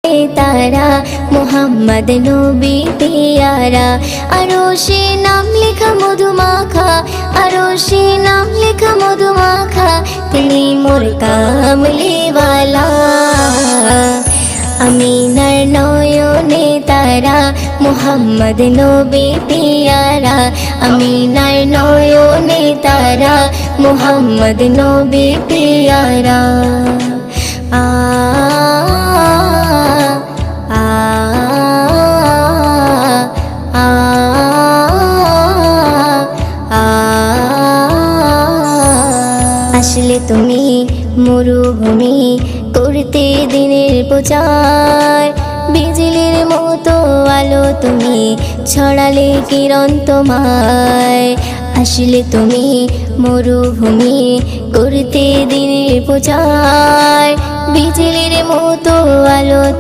तारा मोहम्मद नबी प्यारा अरोशे नाम लिखा मधुमाखा अरोशे नाम लिखा मधुमाखा तिनी मोर कामली वाला अमीनार नयने तारा मोहम्मद नबी प्यारा अमीनार नयने तारा मोहम्मद नबी प्यारा आ আসলে তুমি মরুভূমি করতে দিনের প্রচার বিজলির মতো আলো তুমি ছড়ালে কিরণ তোমায় আসলে তুমি মরুভূমি করতে দিনের প্রচার বিজলির মতো আলো তুমি